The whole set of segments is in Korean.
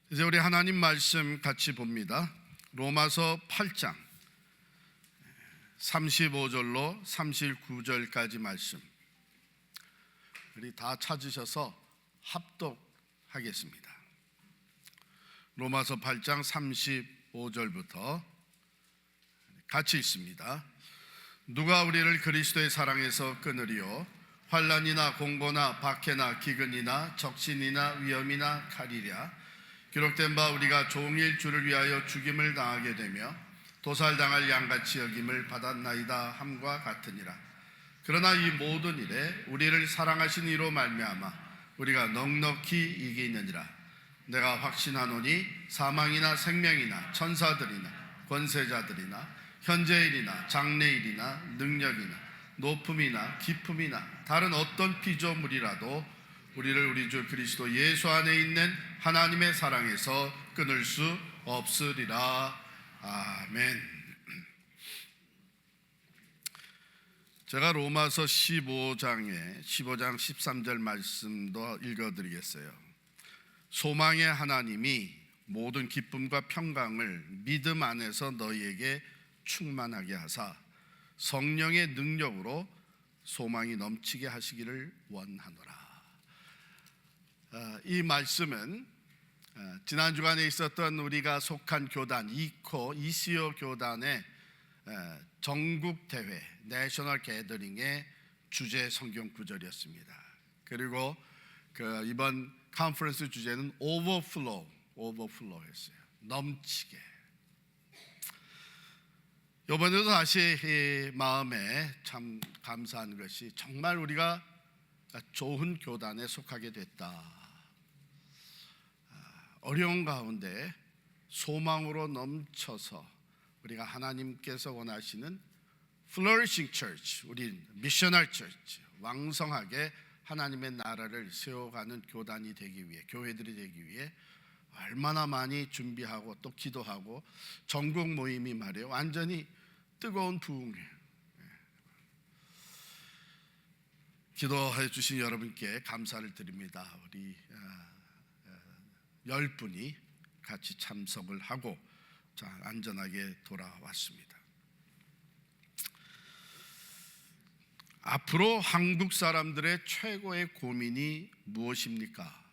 이제 우리 하나님 말씀 같이 봅니다. 로마서 8장 35절로 39절까지 말씀. 우리 다 찾으셔서 합독하겠습니다. 로마서 8장 35절부터 같이 읽습니다. 누가 우리를 그리스도의 사랑에서 끊으리요? 환난이나 공고나 박해나 기근이나 적신이나 위험이나 칼이랴. 기록된 바 우리가 종일 주를 위하여 죽임을 당하게 되며 도살당할 양같이 여김을 받았나이다 함과 같으니라. 그러나 이 모든 일에 우리를 사랑하신 이로 말미암아 우리가 넉넉히 이기느니라. 내가 확신하노니 사망이나 생명이나 천사들이나 권세자들이나 현재일이나 장래일이나 능력이나 높음이나 깊음이나 다른 어떤 피조물이라도 우리를 우리 주 그리스도 예수 안에 있는 하나님의 사랑에서 끊을 수 없으리라. 아멘. 제가 로마서 15장 13절 말씀도 읽어드리겠어요. 소망의 하나님이 모든 기쁨과 평강을 믿음 안에서 너희에게 충만하게 하사 성령의 능력으로 소망이 넘치게 하시기를 원하노라. 이 말씀은 지난 주간에 있었던 우리가 속한 교단 이시오 교단의 전국 대회 내셔널 게더링의 주제 성경 구절이었습니다. 그리고 이번 컨퍼런스 주제는 overflow였어요. 넘치게. 이번에도 다시 마음에 참 감사한 것이 정말 우리가 좋은 교단에 속하게 됐다. 어려운 가운데 소망으로 넘쳐서 우리가 하나님께서 원하시는 flourishing church, 우리 미셔널 church, 왕성하게 하나님의 나라를 세워가는 교단이 되기 위해, 교회들이 되기 위해 얼마나 많이 준비하고 또 기도하고 전국 모임이 말이에요. 완전히 뜨거운 부흥이에요. 기도해 주신 여러분께 감사를 드립니다. 우리 10분이 같이 참석을 하고 안전하게 돌아왔습니다. 앞으로 한국 사람들의 최고의 고민이 무엇입니까?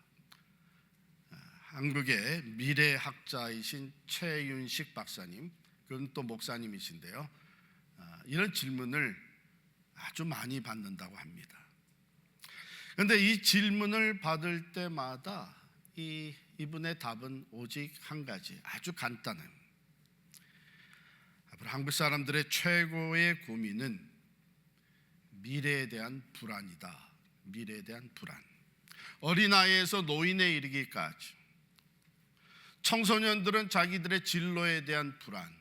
한국의 미래학자이신 최윤식 박사님, 그건 또 목사님이신데요. 이런 질문을 아주 많이 받는다고 합니다. 그런데 이 질문을 받을 때마다 이분의 답은 오직 한 가지, 아주 간단한. 앞으로 한국 사람들의 최고의 고민은 미래에 대한 불안이다. 미래에 대한 불안. 어린아이에서 노인에 이르기까지 청소년들은 자기들의 진로에 대한 불안,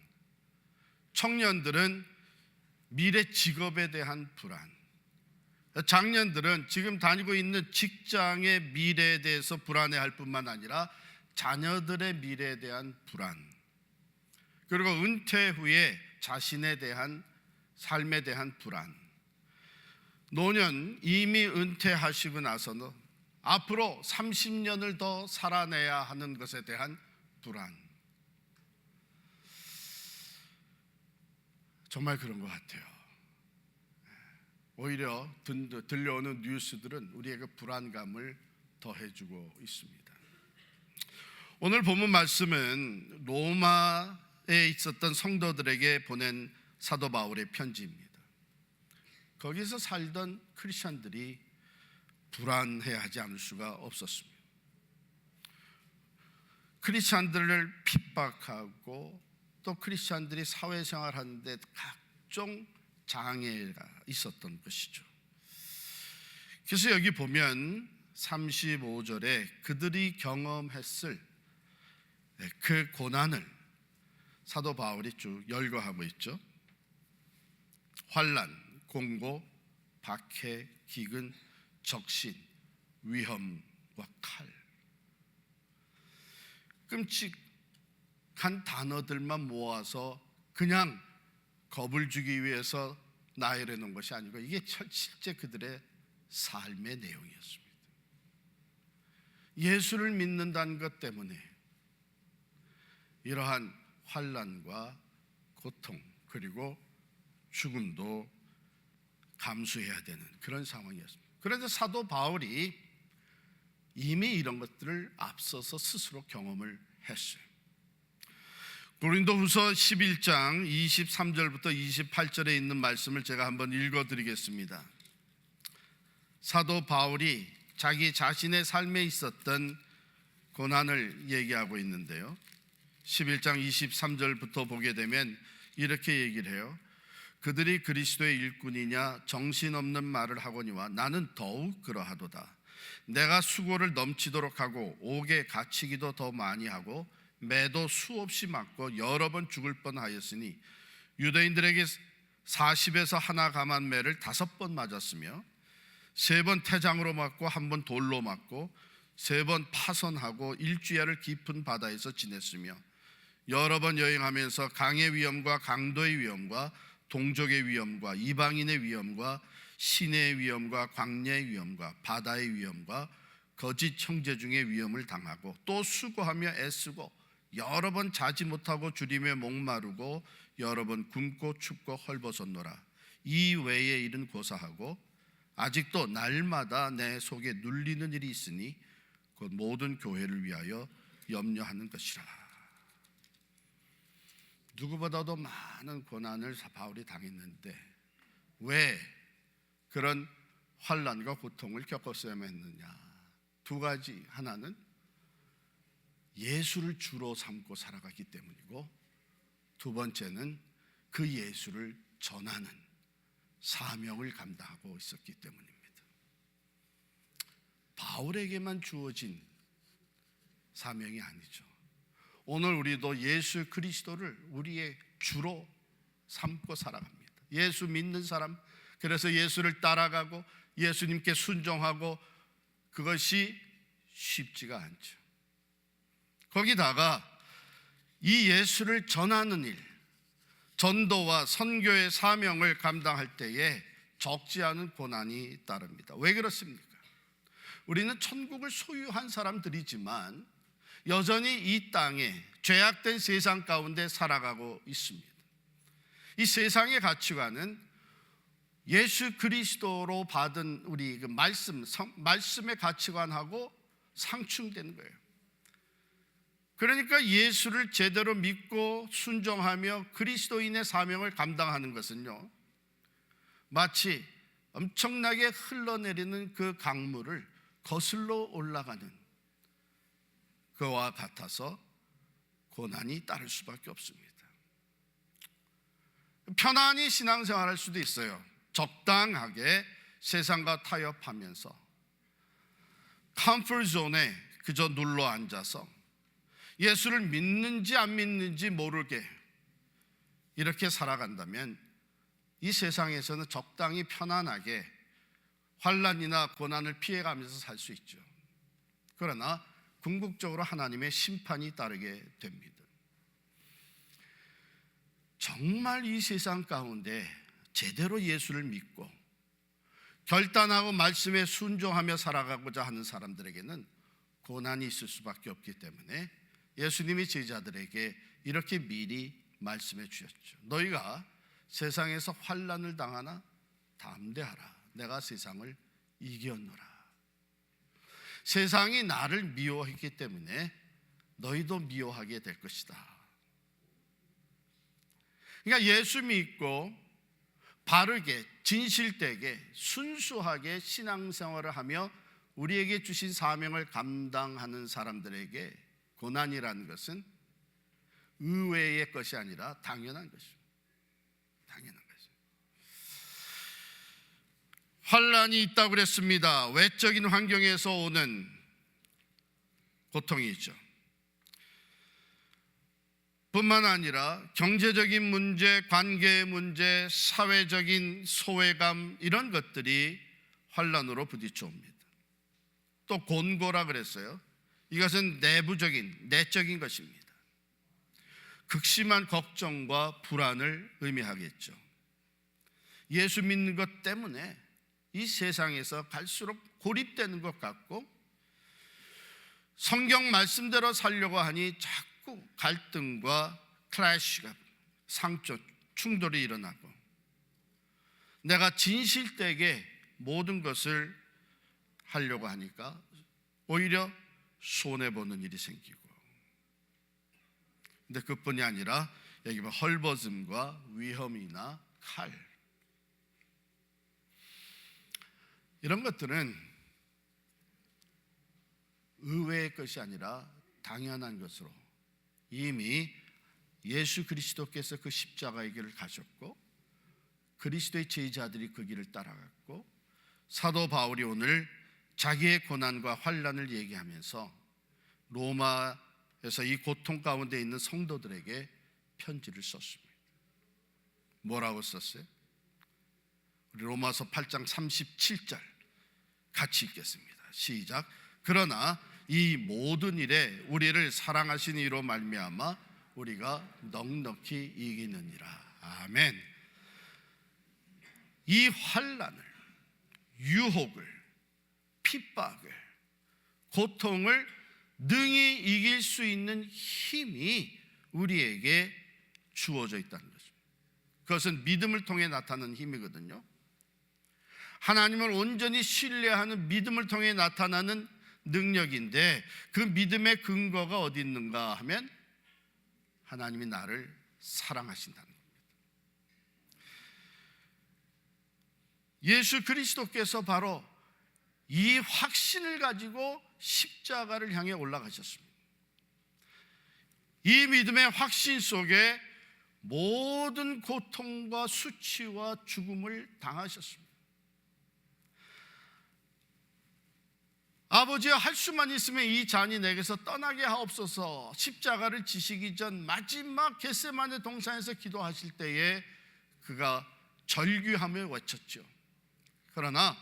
청년들은 미래 직업에 대한 불안, 장년들은 지금 다니고 있는 직장의 미래에 대해서 불안해할 뿐만 아니라 자녀들의 미래에 대한 불안, 그리고 은퇴 후에 자신에 대한 삶에 대한 불안, 노년 이미 은퇴하시고 나서는 앞으로 30년을 더 살아내야 하는 것에 대한 불안. 정말 그런 것 같아요. 오히려 들려오는 뉴스들은 우리에게 불안감을 더해주고 있습니다. 오늘 본문 말씀은 로마에 있었던 성도들에게 보낸 사도 바울의 편지입니다. 거기서 살던 크리스천들이 불안해하지 않을 수가 없었습니다. 크리스천들을 핍박하고 또 크리스천들이 사회생활하는데 각종 장애가 있었던 것이죠. 그래서 여기 보면 35절에 그들이 경험했을 그 고난을 사도 바울이 쭉 열거하고 있죠. 환난, 공고, 박해, 기근, 적신, 위험과 칼. 끔찍한 단어들만 모아서 그냥 겁을 주기 위해서 나열해 놓은 것이 아니고 이게 실제 그들의 삶의 내용이었습니다. 예수를 믿는다는 것 때문에 이러한 환난과 고통 그리고 죽음도 감수해야 되는 그런 상황이었습니다. 그런데 사도 바울이 이미 이런 것들을 앞서서 스스로 경험을 했어요. 고린도후서 11장 23절부터 28절에 있는 말씀을 제가 한번 읽어드리겠습니다. 사도 바울이 자기 자신의 삶에 있었던 고난을 얘기하고 있는데요, 11장 23절부터 보게 되면 이렇게 얘기를 해요. 그들이 그리스도의 일꾼이냐 정신없는 말을 하거니와 나는 더욱 그러하도다. 내가 수고를 넘치도록 하고 옥에 갇히기도 더 많이 하고 매도 수없이 맞고 여러 번 죽을 뻔하였으니 유대인들에게 40에서 하나 감한 매를 5번 맞았으며 3번 태장으로 맞고 1번 돌로 맞고 3번 파선하고 일주야를 깊은 바다에서 지냈으며 여러 번 여행하면서 강의 위험과 강도의 위험과 동족의 위험과 이방인의 위험과 시내의 위험과 광야의 위험과 바다의 위험과 거짓 형제 중의 위험을 당하고 또 수고하며 애쓰고 여러 번 자지 못하고 주림에 목마르고 여러 번 굶고 춥고 헐벗었노라. 이 외의 일은 고사하고 아직도 날마다 내 속에 눌리는 일이 있으니 곧 모든 교회를 위하여 염려하는 것이라. 누구보다도 많은 고난을 바울이 당했는데 왜 그런 환난과 고통을 겪었어야만 했느냐? 2가지. 하나는 예수를 주로 삼고 살아갔기 때문이고, 2번째는 그 예수를 전하는 사명을 감당하고 있었기 때문입니다. 바울에게만 주어진 사명이 아니죠. 오늘 우리도 예수 그리스도를 우리의 주로 삼고 살아갑니다. 예수 믿는 사람, 그래서 예수를 따라가고 예수님께 순종하고, 그것이 쉽지가 않죠. 거기다가 이 예수를 전하는 일, 전도와 선교의 사명을 감당할 때에 적지 않은 고난이 따릅니다. 왜 그렇습니까? 우리는 천국을 소유한 사람들이지만 여전히 이 땅에 죄악된 세상 가운데 살아가고 있습니다. 이 세상의 가치관은 예수 그리스도로 받은 우리 그 말씀의 가치관하고 상충되는 거예요. 그러니까 예수를 제대로 믿고 순종하며 그리스도인의 사명을 감당하는 것은요, 마치 엄청나게 흘러내리는 그 강물을 거슬러 올라가는 그와 같아서 고난이 따를 수밖에 없습니다. 편안히 신앙생활할 수도 있어요. 적당하게 세상과 타협하면서 컴포트 존에 그저 눌러 앉아서 예수를 믿는지 안 믿는지 모르게 이렇게 살아간다면 이 세상에서는 적당히 편안하게 환난이나 고난을 피해가면서 살 수 있죠. 그러나 궁극적으로 하나님의 심판이 따르게 됩니다. 정말 이 세상 가운데 제대로 예수를 믿고 결단하고 말씀에 순종하며 살아가고자 하는 사람들에게는 고난이 있을 수밖에 없기 때문에 예수님이 제자들에게 이렇게 미리 말씀해 주셨죠. 너희가 세상에서 환난을 당하나 담대하라. 내가 세상을 이겼노라. 세상이 나를 미워했기 때문에 너희도 미워하게 될 것이다. 그러니까 예수 믿고 바르게 진실되게 순수하게 신앙생활을 하며 우리에게 주신 사명을 감당하는 사람들에게 고난이라는 것은 의외의 것이 아니라 당연한 것입니다. 당연한 것입니다. 환난이 있다고 그랬습니다. 외적인 환경에서 오는 고통이 있죠. 뿐만 아니라 경제적인 문제, 관계의 문제, 사회적인 소외감, 이런 것들이 환난으로 부딪혀옵니다. 또 곤고라 그랬어요. 이것은 내적인 것입니다. 극심한 걱정과 불안을 의미하겠죠. 예수 믿는 것 때문에 이 세상에서 갈수록 고립되는 것 같고, 성경 말씀대로 살려고 하니 자꾸 자꾸 갈등과 클래시가 상처, 충돌이 일어나고 내가 진실되게 모든 것을 하려고 하니까 오히려 손해보는 일이 생기고, 근데 그뿐이 아니라 여기 보면 헐벗음과 위험이나 칼, 이런 것들은 의외의 것이 아니라 당연한 것으로 이미 예수 그리스도께서 그 십자가의 길을 가셨고 그리스도의 제자들이 그 길을 따라갔고, 사도 바울이 오늘 자기의 고난과 환난을 얘기하면서 로마에서 이 고통 가운데 있는 성도들에게 편지를 썼습니다. 뭐라고 썼어요? 우리 로마서 8장 37절 같이 읽겠습니다. 시작. 그러나 이 모든 일에 우리를 사랑하신 이로 말미암아 우리가 넉넉히 이기느니라. 아멘. 이 환난을, 유혹을, 핍박을, 고통을 능히 이길 수 있는 힘이 우리에게 주어져 있다는 것입니다. 그것은 믿음을 통해 나타나는 힘이거든요. 하나님을 온전히 신뢰하는 믿음을 통해 나타나는 능력인데, 그 믿음의 근거가 어디 있는가 하면 하나님이 나를 사랑하신다는 겁니다. 예수 그리스도께서 바로 이 확신을 가지고 십자가를 향해 올라가셨습니다. 이 믿음의 확신 속에 모든 고통과 수치와 죽음을 당하셨습니다. 아버지여, 할 수만 있으면 이 잔이 내게서 떠나게 하옵소서. 십자가를 지시기 전 마지막 겟세마네 동산에서 기도하실 때에 그가 절규하며 외쳤죠. 그러나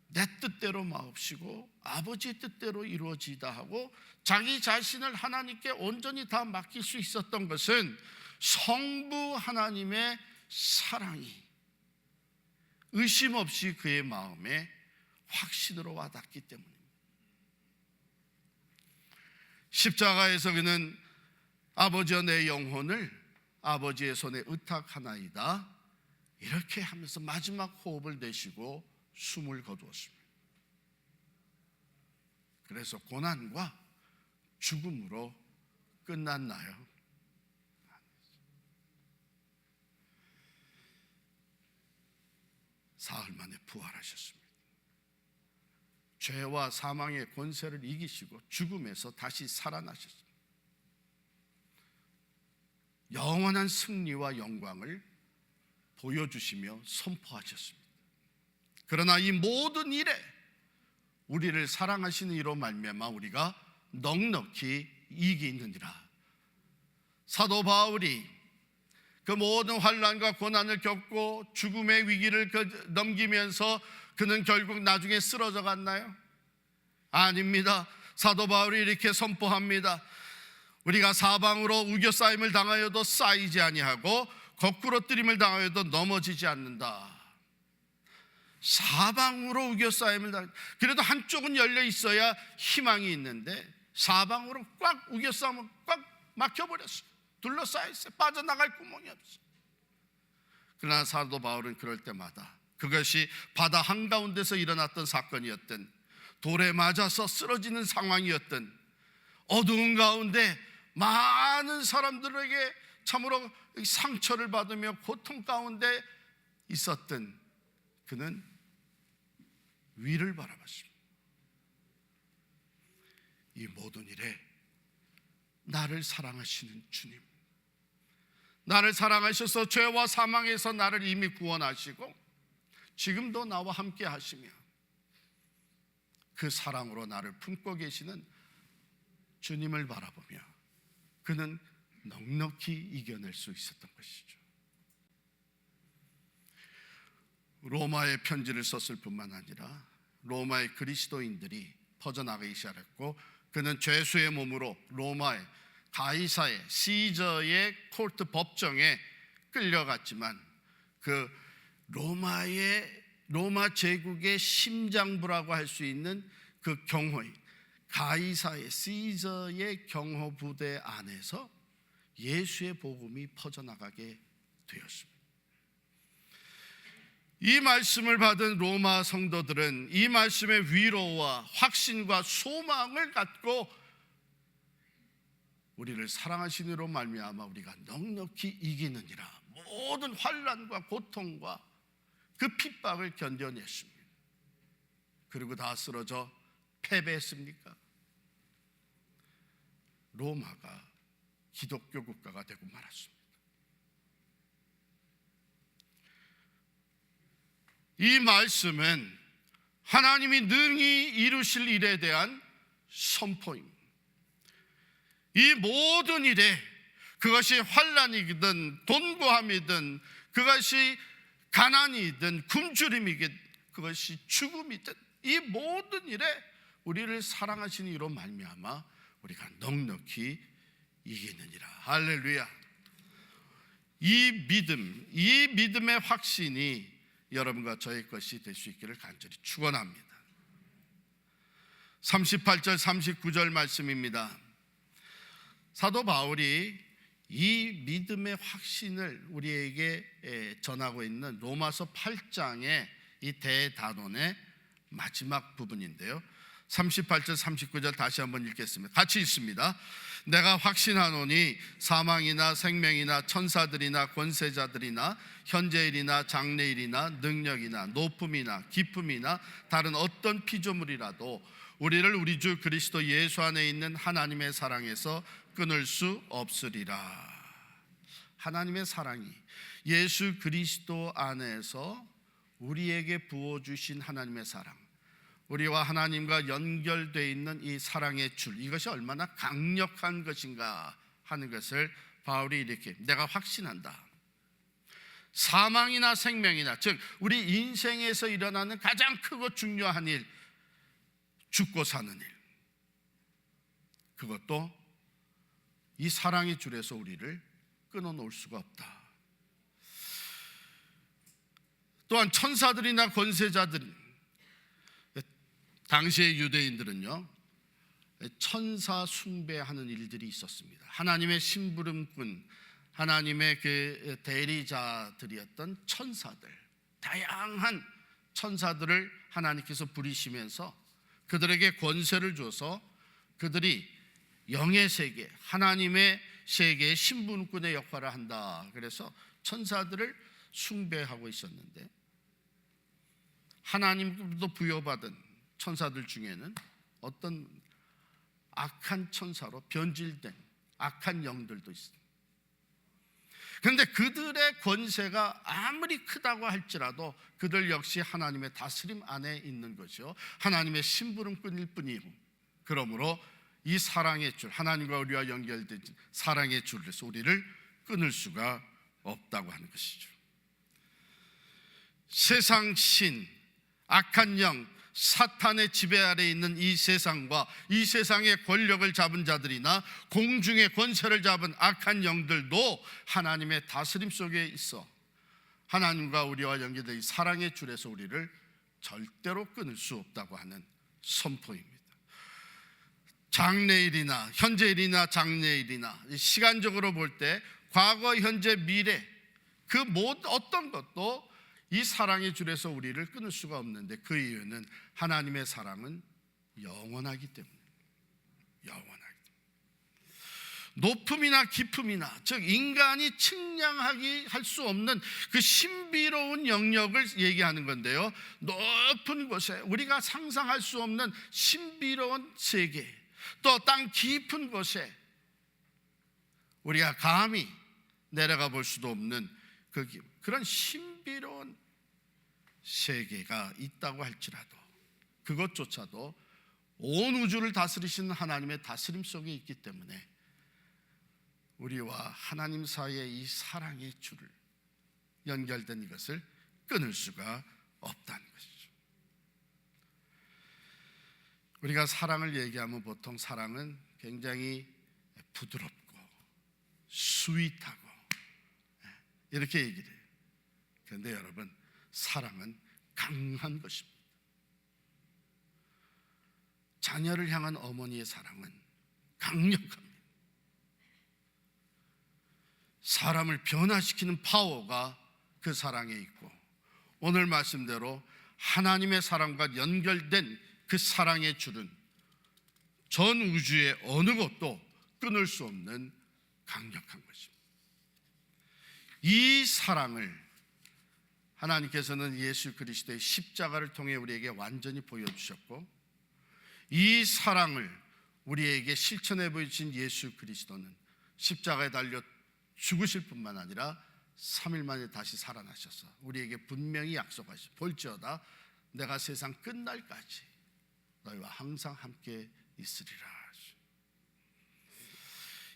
내 뜻대로 마옵시고 아버지의 뜻대로 이루어지다 하고 자기 자신을 하나님께 온전히 다 맡길 수 있었던 것은 성부 하나님의 사랑이 의심 없이 그의 마음에 확신으로 와닿기 때문입니다. 십자가에서 그는 아버지여, 내 영혼을 아버지의 손에 의탁하나이다, 이렇게 하면서 마지막 호흡을 내쉬고 숨을 거두었습니다. 그래서 고난과 죽음으로 끝났나요? 사흘 만에 부활하셨습니다. 죄와 사망의 권세를 이기시고 죽음에서 다시 살아나셨습니다. 영원한 승리와 영광을 보여주시며 선포하셨습니다. 그러나 이 모든 일에 우리를 사랑하시는 이로 말미암아 우리가 넉넉히 이기느니라. 사도 바울이 그 모든 환난과 고난을 겪고 죽음의 위기를 넘기면서 그는 결국 나중에 쓰러져 갔나요? 아닙니다. 사도 바울이 이렇게 선포합니다. 우리가 사방으로 우겨싸임을 당하여도 쌓이지 아니하고 거꾸로 뜨림을 당하여도 넘어지지 않는다. 사방으로 우겨싸임을 당해, 그래도 한쪽은 열려 있어야 희망이 있는데 사방으로 꽉 우겨싸면 꽉 막혀버렸어요. 둘러싸여 있어요. 빠져나갈 구멍이 없어요. 그러나 사도 바울은 그럴 때마다 그것이 바다 한가운데서 일어났던 사건이었든 돌에 맞아서 쓰러지는 상황이었든 어두운 가운데 많은 사람들에게 참으로 상처를 받으며 고통 가운데 있었던 그는 위를 바라봤습니다. 이 모든 일에 나를 사랑하시는 주님, 나를 사랑하셔서 죄와 사망에서 나를 이미 구원하시고 지금도 나와 함께 하시며 그 사랑으로 나를 품고 계시는 주님을 바라보며 그는 넉넉히 이겨낼 수 있었던 것이죠. 로마의 편지를 썼을 뿐만 아니라 로마의 그리스도인들이 퍼져나가기 시작했고, 그는 죄수의 몸으로 로마의 가이사의 시저의 콜트 법정에 끌려갔지만 그 로마 제국의 심장부라고 할 수 있는 그 경호의 가이사의 시저의 경호 부대 안에서 예수의 복음이 퍼져나가게 되었습니다. 이 말씀을 받은 로마 성도들은 이 말씀의 위로와 확신과 소망을 갖고 우리를 사랑하신 이로 말미암아 우리가 넉넉히 이기느니라, 모든 환난과 고통과 그 핍박을 견뎌냈습니다. 그리고 다 쓰러져 패배했습니까? 로마가 기독교 국가가 되고 말았습니다. 이 말씀은 하나님이 능히 이루실 일에 대한 선포입니다. 이 모든 일에, 그것이 환난이든 곤고함이든 그것이 가난이든 굶주림이든 그것이 죽음이든 이 모든 일에 우리를 사랑하시는 이로 말미암아 우리가 넉넉히 이기느니라. 할렐루야. 이 믿음, 이 믿음의 확신이 여러분과 저의 것이 될 수 있기를 간절히 축원합니다. 38절 39절 말씀입니다. 사도 바울이 이 믿음의 확신을 우리에게 전하고 있는 로마서 8장의 이 대단원의 마지막 부분인데요, 38절 39절 다시 한번 읽겠습니다. 같이 읽습니다. 내가 확신하노니 사망이나 생명이나 천사들이나 권세자들이나 현재일이나 장래일이나 능력이나 높음이나 깊음이나 다른 어떤 피조물이라도 우리를 우리 주 그리스도 예수 안에 있는 하나님의 사랑에서 끊을 수 없으리라. 하나님의 사랑이 예수 그리스도 안에서 우리에게 부어주신 하나님의 사랑, 우리와 하나님과 연결되어 있는 이 사랑의 줄, 이것이 얼마나 강력한 것인가 하는 것을 바울이 이렇게, 내가 확신한다. 사망이나 생명이나, 즉 우리 인생에서 일어나는 가장 크고 중요한 일, 죽고 사는 일, 그것도 이 사랑의 줄에서 우리를 끊어놓을 수가 없다. 또한 천사들이나 권세자들, 당시의 유대인들은요, 천사 숭배하는 일들이 있었습니다. 하나님의 심부름꾼, 하나님의 그 대리자들이었던 천사들, 다양한 천사들을 하나님께서 부리시면서 그들에게 권세를 줘서 그들이 영의 세계, 하나님의 세계의 신분꾼의 역할을 한다. 그래서 천사들을 숭배하고 있었는데, 하나님도 부여받은 천사들 중에는 어떤 악한 천사로 변질된 악한 영들도 있습니다. 그런데 그들의 권세가 아무리 크다고 할지라도 그들 역시 하나님의 다스림 안에 있는 것이요, 하나님의 심부름꾼일 뿐이고, 그러므로 이 사랑의 줄, 하나님과 우리와 연결된 사랑의 줄에서 우리를 끊을 수가 없다고 하는 것이죠. 세상 신, 악한 영, 사탄의 지배 아래 있는 이 세상과 이 세상의 권력을 잡은 자들이나 공중의 권세를 잡은 악한 영들도 하나님의 다스림 속에 있어 하나님과 우리와 연결된 이 사랑의 줄에서 우리를 절대로 끊을 수 없다고 하는 선포입니다. 장래일이나 현재일이나 장래일이나 시간적으로 볼 때 과거, 현재, 미래, 그 어떤 것도 이 사랑의 줄에서 우리를 끊을 수가 없는데, 그 이유는 하나님의 사랑은 영원하기 때문에, 영원하기 때문에. 높음이나 깊음이나, 즉 인간이 측량하기 할 수 없는 그 신비로운 영역을 얘기하는 건데요, 높은 곳에 우리가 상상할 수 없는 신비로운 세계, 또 땅 깊은 곳에 우리가 감히 내려가 볼 수도 없는 그런 신비로운 세계가 있다고 할지라도 그것조차도 온 우주를 다스리시는 하나님의 다스림 속에 있기 때문에 우리와 하나님 사이의 이 사랑의 줄을 연결된 이것을 끊을 수가 없다는 것이죠. 우리가 사랑을 얘기하면 보통 사랑은 굉장히 부드럽고 스윗하고 이렇게 얘기를 해요. 그런데 여러분, 사랑은 강한 것입니다. 자녀를 향한 어머니의 사랑은 강력합니다. 사람을 변화시키는 파워가 그 사랑에 있고, 오늘 말씀대로 하나님의 사랑과 연결된 그 사랑의 줄은 전 우주의 어느 곳도 끊을 수 없는 강력한 것입니다. 이 사랑을 하나님께서는 예수 그리스도의 십자가를 통해 우리에게 완전히 보여주셨고, 이 사랑을 우리에게 실천해 보여주신 예수 그리스도는 십자가에 달려 죽으실 뿐만 아니라 3일 만에 다시 살아나셔서 우리에게 분명히 약속하시고, 볼지어다 내가 세상 끝날까지 너희와 항상 함께 있으리라.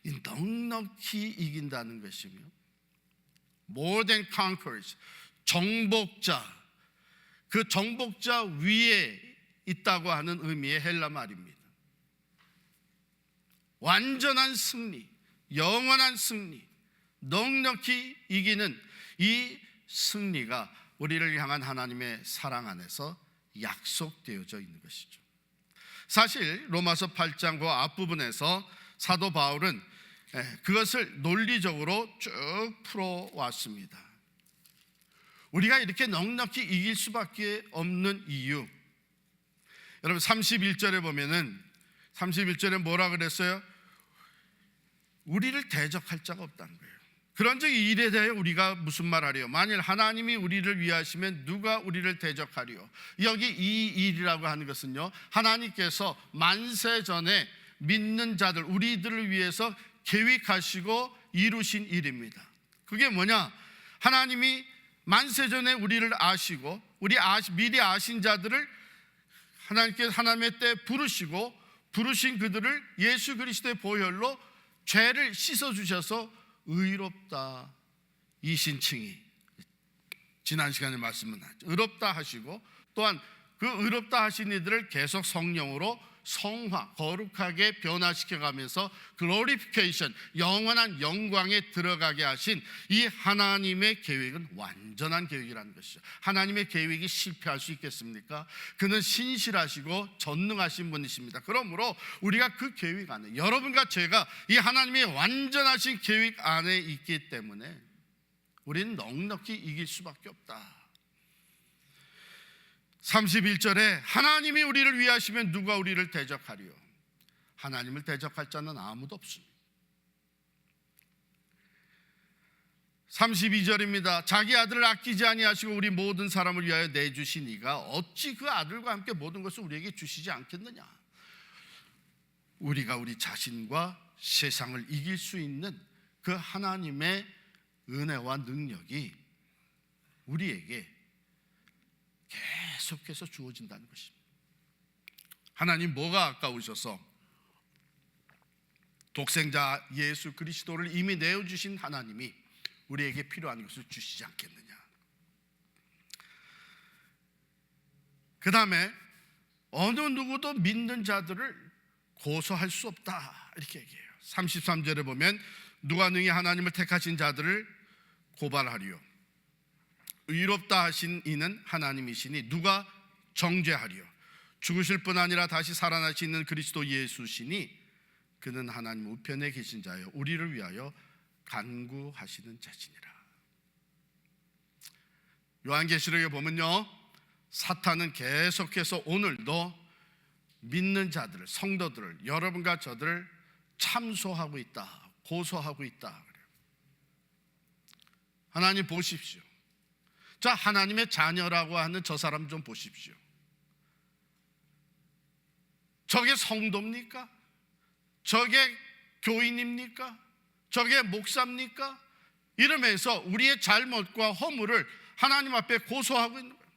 이 넉넉히 이긴다는 것이며, more than conquerors, 정복자, 그 정복자 위에 있다고 하는 의미의 헬라 말입니다. 완전한 승리, 영원한 승리, 넉넉히 이기는 이 승리가 우리를 향한 하나님의 사랑 안에서 약속되어져 있는 것이죠. 사실 로마서 8장 그 앞부분에서 사도 바울은 그것을 논리적으로 쭉 풀어왔습니다. 우리가 이렇게 넉넉히 이길 수밖에 없는 이유, 여러분 31절에 보면은 31절에 뭐라 그랬어요? 우리를 대적할 자가 없다는 거예요. 그런즉 이 일에 대해 우리가 무슨 말하리요? 만일 하나님이 우리를 위하시면 누가 우리를 대적하리요? 여기 이 일이라고 하는 것은요, 하나님께서 만세 전에 믿는 자들, 우리들을 위해서 계획하시고 이루신 일입니다. 그게 뭐냐? 하나님이 만세 전에 우리를 아시고 미리 아신 자들을 하나님께서 하나님의 때 부르신 그들을 예수 그리스도의 보혈로 죄를 씻어주셔서 의롭다, 이 신칭이 지난 시간에 말씀은 의롭다 하시고, 또한 그 의롭다 하신 이들을 계속 성령으로 성화, 거룩하게 변화시켜가면서 글로리피케이션, 영원한 영광에 들어가게 하신 이 하나님의 계획은 완전한 계획이라는 것이죠. 하나님의 계획이 실패할 수 있겠습니까? 그는 신실하시고 전능하신 분이십니다. 그러므로 우리가 그 계획 안에, 여러분과 제가 이 하나님의 완전하신 계획 안에 있기 때문에 우리는 넉넉히 이길 수밖에 없다. 31절에 하나님이 우리를 위하시면 누가 우리를 대적하리요? 하나님을 대적할 자는 아무도 없습니다. 32절입니다. 자기 아들을 아끼지 아니하시고 우리 모든 사람을 위하여 내주신 이가 어찌 그 아들과 함께 모든 것을 우리에게 주시지 않겠느냐? 우리가 우리 자신과 세상을 이길 수 있는 그 하나님의 은혜와 능력이 우리에게 계속해서 주어진다는 것입니다. 하나님 뭐가 아까우셔서 독생자 예수 그리스도를 이미 내어주신 하나님이 우리에게 필요한 것을 주시지 않겠느냐? 그 다음에 어느 누구도 믿는 자들을 고소할 수 없다, 이렇게 얘기해요. 33절에 보면 누가 능히 하나님을 택하신 자들을 고발하리요? 의롭다 하신 이는 하나님이시니 누가 정죄하리요? 죽으실 뿐 아니라 다시 살아나시는 그리스도 예수시니 그는 하나님 우편에 계신 자요 우리를 위하여 간구하시는 자시니라. 요한계시록에 보면요, 사탄은 계속해서 오늘도 믿는 자들을, 성도들을, 여러분과 저들을 참소하고 있다, 고소하고 있다. 하나님 보십시오. 자, 하나님의 자녀라고 하는 저 사람 좀 보십시오. 저게 성도입니까? 저게 교인입니까? 저게 목사입니까? 이러면서 우리의 잘못과 허물을 하나님 앞에 고소하고 있는 거예요.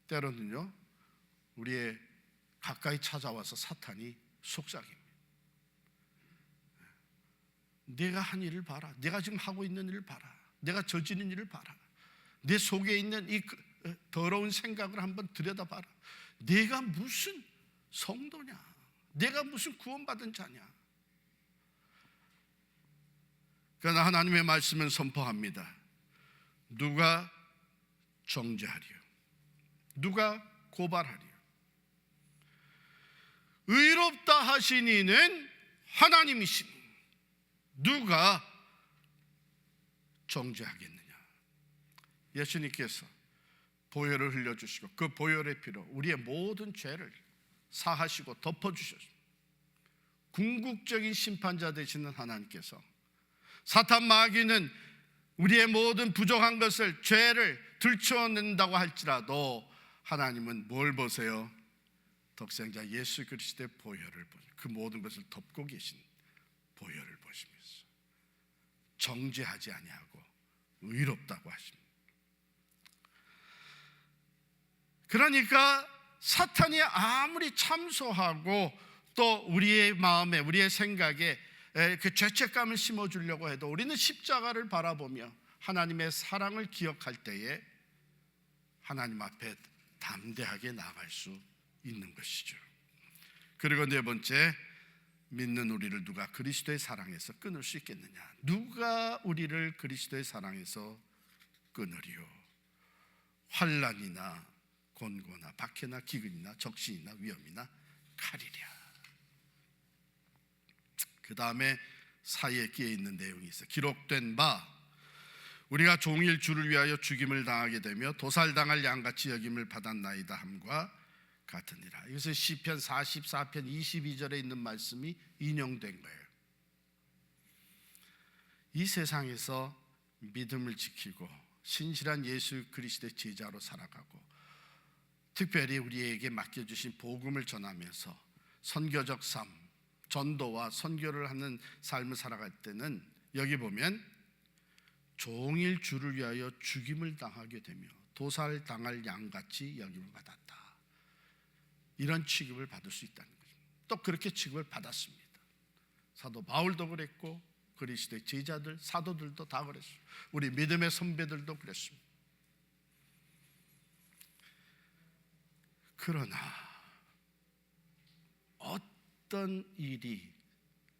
때로는요, 우리의 가까이 찾아와서 사탄이 속삭입니다. 내가 한 일을 봐라. 내가 지금 하고 있는 일을 봐라. 내가 저지른 일을 봐라. 내 속에 있는 이 더러운 생각을 한번 들여다봐라. 내가 무슨 성도냐? 내가 무슨 구원받은 자냐? 그러나 하나님의 말씀은 선포합니다. 누가 정죄하리요? 누가 고발하리요? 의롭다 하신 이는 하나님이시니 누가 정죄하겠느냐. 예수님께서 보혈을 흘려주시고 그 보혈의 피로 우리의 모든 죄를 사하시고 덮어주셨습니다. 궁극적인 심판자 되시는 하나님께서 사탄 마귀는 우리의 모든 부족한 것을, 죄를 들추어낸다고 할지라도 하나님은 뭘 보세요? 독생자 예수 그리스도의 보혈을 보세요. 그 모든 것을 덮고 계신 보혈을 보시면서 정죄하지 아니하고 의롭다고 하십니다. 그러니까 사탄이 아무리 참소하고 또 우리의 마음에, 우리의 생각에 그 죄책감을 심어주려고 해도 우리는 십자가를 바라보며 하나님의 사랑을 기억할 때에 하나님 앞에 담대하게 나아갈 수 있는 것이죠. 그리고 네 번째, 믿는 우리를 누가 그리스도의 사랑에서 끊을 수 있겠느냐. 누가 우리를 그리스도의 사랑에서 끊으리요? 환난이나 곤고나 박해나 기근이나 적신이나 위험이나 칼이랴. 그 다음에 사이에 끼어 있는 내용이 있어요. 기록된 바 우리가 종일 주를 위하여 죽임을 당하게 되며 도살당할 양같이 여김을 받았나이다 함과 같으니라. 이것은 시편 44편 22절에 있는 말씀이 인용된 거예요. 이 세상에서 믿음을 지키고 신실한 예수 그리스도의 제자로 살아가고 특별히 우리에게 맡겨주신 복음을 전하면서 선교적 삶, 전도와 선교를 하는 삶을 살아갈 때는 여기 보면 종일 주를 위하여 죽임을 당하게 되며 도살당할 양같이 여김을 받았다. 이런 취급을 받을 수 있다는 거죠. 또 그렇게 취급을 받았습니다. 사도 바울도 그랬고 그리스도의 제자들, 사도들도 다 그랬어요. 우리 믿음의 선배들도 그랬습니다. 그러나 어떤 일이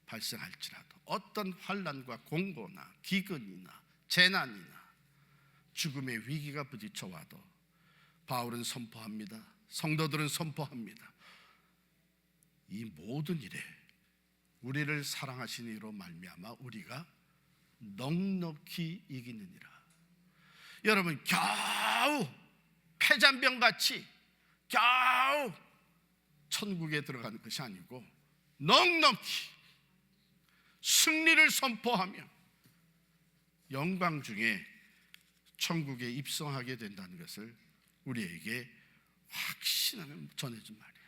발생할지라도, 어떤 환난과 공고나 기근이나 재난이나 죽음의 위기가 부딪혀와도 바울은 선포합니다. 성도들은 선포합니다. 이 모든 일에 우리를 사랑하시는 이로 말미암아 우리가 넉넉히 이기느니라. 여러분, 겨우 패잔병같이 겨우 천국에 들어가는 것이 아니고 넉넉히 승리를 선포하며 영광 중에 천국에 입성하게 된다는 것을 우리에게 확신하며 전해준 말이에요.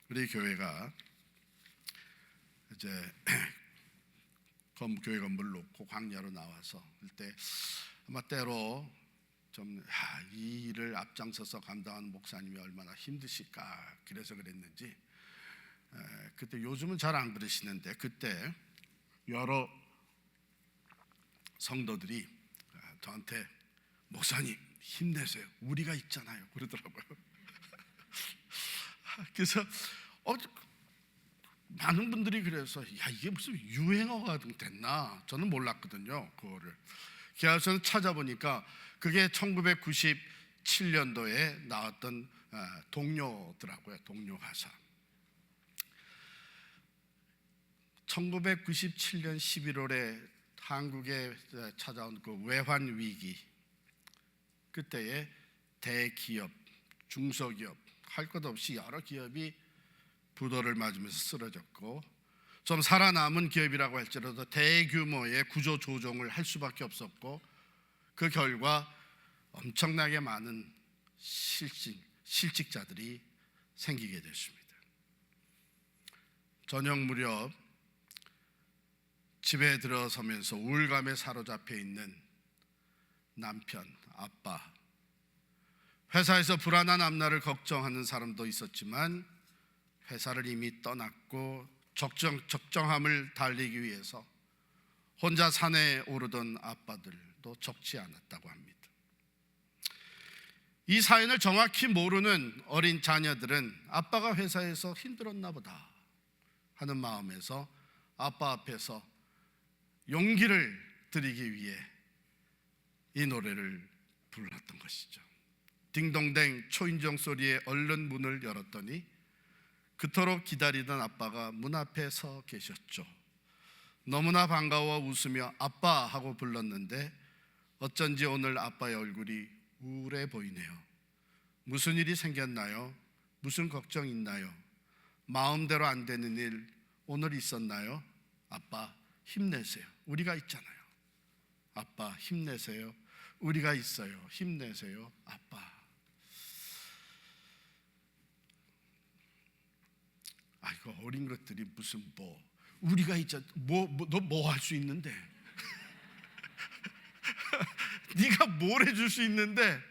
우리 교회가 이제 교회 건물을 놓고 광야로 나와서 그때 아마 때로 좀 이 일을 앞장서서 감당하는 목사님이 얼마나 힘드실까, 그래서 그랬는지 그때, 요즘은 잘 안 그러시는데 그때 여러 성도들이 저한테 목사님 힘내세요, 우리가 있잖아요 그러더라고요. 그래서 많은 분들이 그래서 이게 무슨 유행어가 됐나, 저는 몰랐거든요. 그거를 그래서 찾아보니까 그게 1997년도에 나왔던 동료더라고요. 동료 가사. 1997년 11월에 한국에 찾아온 그 외환 위기, 그때에 대기업, 중소기업 할 것 없이 여러 기업이 부도를 맞으면서 쓰러졌고, 좀 살아남은 기업이라고 할지라도 대규모의 구조 조정을 할 수밖에 없었고, 그 결과 엄청나게 많은 실직자들이 생기게 됐습니다. 저녁 무렵 집에 들어서면서 우울감에 사로잡혀 있는 남편, 아빠, 회사에서 불안한 앞날을 걱정하는 사람도 있었지만 회사를 이미 떠났고 적정함을 달리기 위해서 혼자 산에 오르던 아빠들도 적지 않았다고 합니다. 이 사연을 정확히 모르는 어린 자녀들은 아빠가 회사에서 힘들었나 보다 하는 마음에서 아빠 앞에서 용기를 드리기 위해 이 노래를 불렀던 것이죠. 딩동댕 초인종 소리에 얼른 문을 열었더니 그토록 기다리던 아빠가 문 앞에 서 계셨죠. 너무나 반가워 웃으며 아빠 하고 불렀는데 어쩐지 오늘 아빠의 얼굴이 우울해 보이네요. 무슨 일이 생겼나요? 무슨 걱정 있나요? 마음대로 안 되는 일 오늘 있었나요? 아빠 힘내세요. 우리가 있잖아요. 아빠 힘내세요. 우리가 있어요. 힘내세요. 아빠. 아이고 어린 것들이 무슨 우리가 있잖아. 너 뭐 할 수 있는데? 네가 뭘 해줄 수 있는데?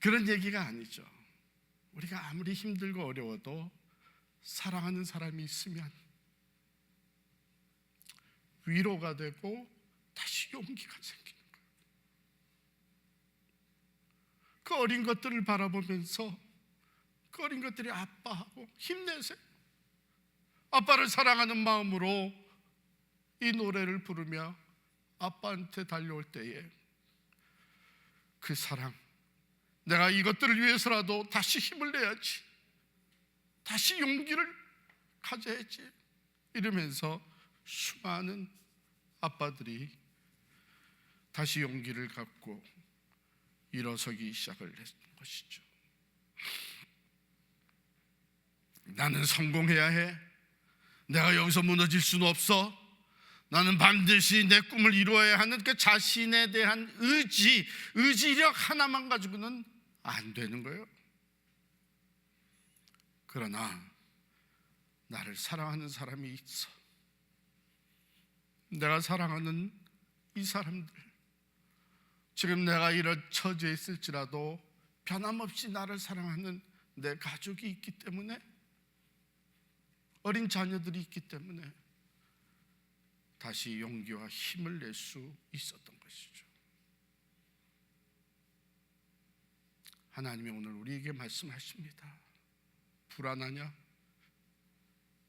그런 얘기가 아니죠. 우리가 아무리 힘들고 어려워도 사랑하는 사람이 있으면 위로가 되고 다시 용기가 생기는 거예요. 그 어린 것들을 바라보면서 그 어린 것들이 아빠하고 힘내세요. 아빠를 사랑하는 마음으로 이 노래를 부르며 아빠한테 달려올 때에 그 사랑, 내가 이것들을 위해서라도 다시 힘을 내야지, 다시 용기를 가져야지 이러면서 수많은 아빠들이 다시 용기를 갖고 일어서기 시작을 했던 것이죠. 나는 성공해야 해. 내가 여기서 무너질 수는 없어. 나는 반드시 내 꿈을 이루어야 하는 그 자신에 대한 의지력 하나만 가지고는 안 되는 거예요. 그러나 나를 사랑하는 사람이 있어. 내가 사랑하는 이 사람들, 지금 내가 이런 처지에 있을지라도 변함없이 나를 사랑하는 내 가족이 있기 때문에, 어린 자녀들이 있기 때문에 다시 용기와 힘을 낼 수 있었던 것이죠. 하나님이 오늘 우리에게 말씀하십니다. 불안하냐?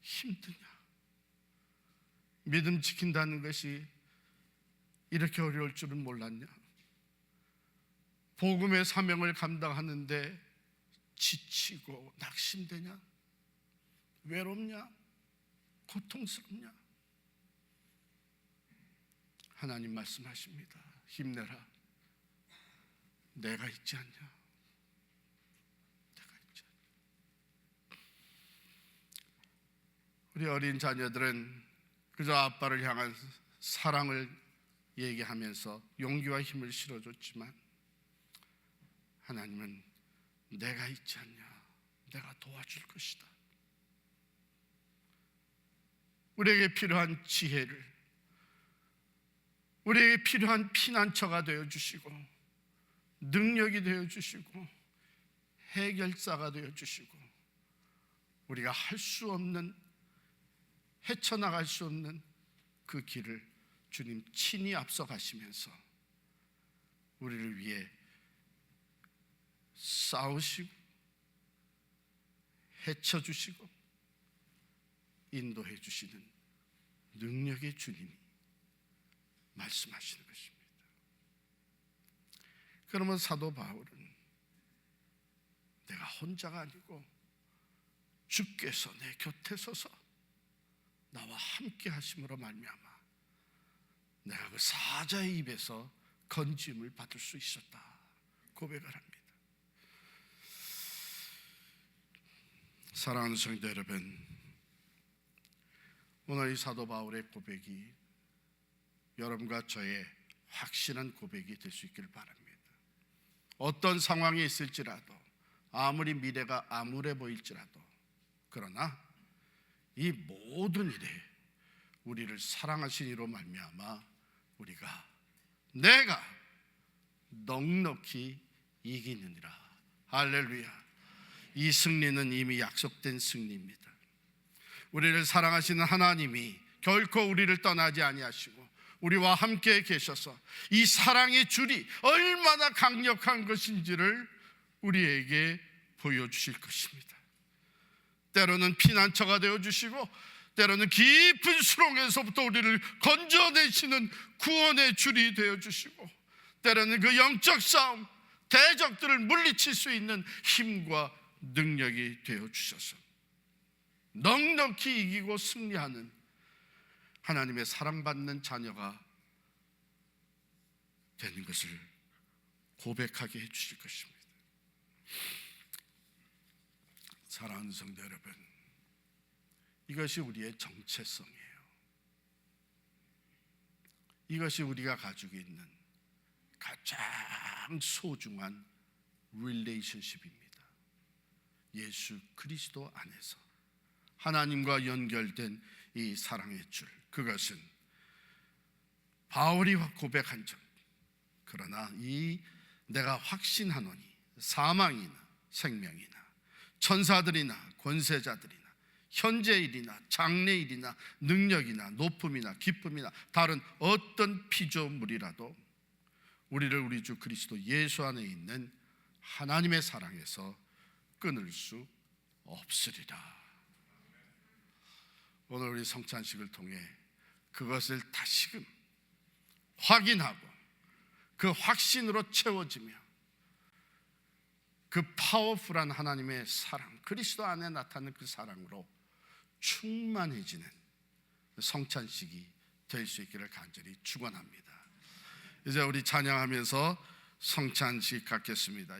힘드냐? 믿음 지킨다는 것이 이렇게 어려울 줄은 몰랐냐? 복음의 사명을 감당하는데 지치고 낙심되냐? 외롭냐? 고통스럽냐? 하나님 말씀하십니다. 힘내라. 내가 있지 않냐? 내가 있지 않냐? 우리 어린 자녀들은 그저 아빠를 향한 사랑을 얘기하면서 용기와 힘을 실어줬지만, 하나님은 내가 있지 않냐? 내가 도와줄 것이다. 우리에게 필요한 지혜를, 우리에게 필요한 피난처가 되어주시고, 능력이 되어주시고, 해결사가 되어주시고, 우리가 할 수 없는, 헤쳐나갈 수 없는 그 길을 주님 친히 앞서가시면서 우리를 위해 싸우시고 헤쳐주시고 인도해 주시는 능력의 주님이 말씀하시는 것입니다. 그러면 사도 바울은 내가 혼자가 아니고 주께서 내 곁에 서서 나와 함께 하심으로 말미암아 내가 그 사자의 입에서 건짐을 받을 수 있었다 고백을 합니다. 사랑하는 성도 여러분, 오늘 이 사도 바울의 고백이 여러분과 저의 확실한 고백이 될 수 있기를 바랍니다. 어떤 상황에 있을지라도, 아무리 미래가 암울해 보일지라도, 그러나 이 모든 일에 우리를 사랑하신 이로 말미암아 내가 넉넉히 이기느니라. 할렐루야. 이 승리는 이미 약속된 승리입니다. 우리를 사랑하시는 하나님이 결코 우리를 떠나지 아니하시고 우리와 함께 계셔서 이 사랑의 줄이 얼마나 강력한 것인지를 우리에게 보여주실 것입니다. 때로는 피난처가 되어주시고, 때로는 깊은 수렁에서부터 우리를 건져내시는 구원의 줄이 되어주시고, 때로는 그 영적 싸움, 대적들을 물리칠 수 있는 힘과 능력이 되어 주셔서 넉넉히 이기고 승리하는 하나님의 사랑받는 자녀가 되는 것을 고백하게 해주실 것입니다. 사랑하는 성도 여러분, 이것이 우리의 정체성이에요. 이것이 우리가 가지고 있는 가장 소중한 릴레이션십입니다. 예수 그리스도 안에서 하나님과 연결된 이 사랑의 줄, 그것은 바울이 고백한 점, 그러나 이 내가 확신하노니 사망이나 생명이나 천사들이나 권세자들이나 현재일이나 장래일이나 능력이나 높음이나 기쁨이나 다른 어떤 피조물이라도 우리를 우리 주 그리스도 예수 안에 있는 하나님의 사랑에서 끊을 수 없으리라. 오늘 우리 성찬식을 통해 그것을 다시금 확인하고 그 확신으로 채워지며 그 파워풀한 하나님의 사랑, 그리스도 안에 나타나는 그 사랑으로 충만해지는 성찬식이 될 수 있기를 간절히 축원합니다. 이제 우리 찬양하면서 성찬식 갖겠습니다.